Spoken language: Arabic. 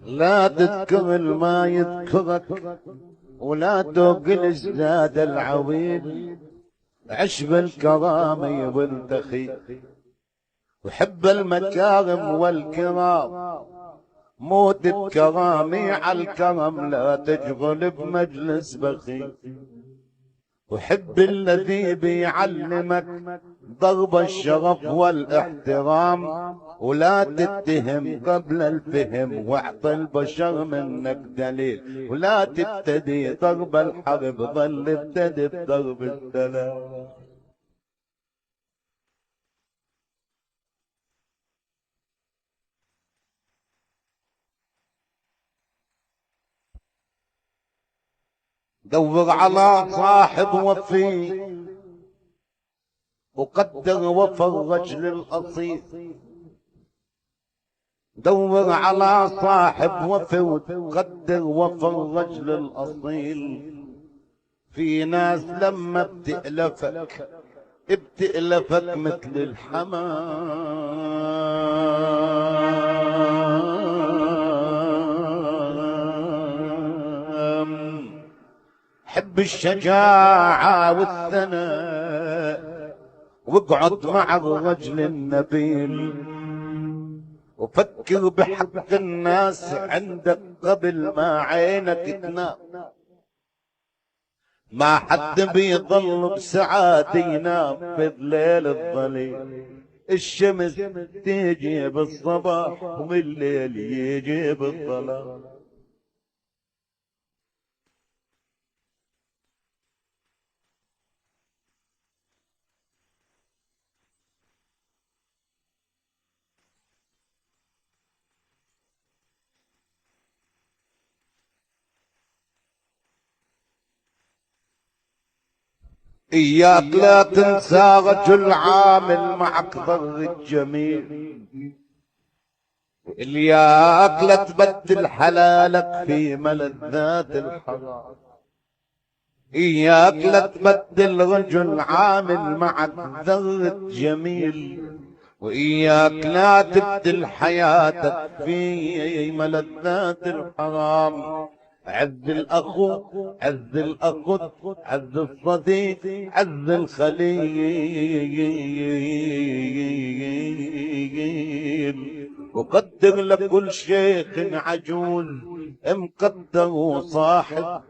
لا تذكر ما يذكرك ولا توقل ازداد العويل. عش بالكرامة والتخي وحب المكارم والكرام. موت بكرامي على الكرم لا تشغل بمجلس بخيل. وحب الذي بيعلمك ضرب الشرف والاحترام. ولا تتهم قبل الفهم واعطي البشر منك دليل. ولا تبتدي ضرب الحرب ظل ابتدي بضرب السلام. دور على صاحب وفي وقدر وفى الرجل الأصيل. دور على صاحب وفي وقدر وفى الرجل الأصيل. في ناس لما بتألفك مثل الحمام. حب الشجاعة والثناء واقعد مع الرجل النبيل. وفكر بحق الناس عندك قبل ما عينك تنام. ما حد بيضل بسعادة ينام في الليل الظليل. الشمس تيجي بالصباح والليل يجي بالظلام. إياك لا تنسى رجل عامل معك ضر الجميل. إياك لا تبدل حلالك في ملذات الحرام. إياك لا تبدل رجل عامل معك ذرة جميل. وإياك لا تبدل حياتك في ملذات الحرام. عز الأخو عز الأخت عز الصديق عز الخليل. وقدر لكل شيخ عجوز مقدر وصاحب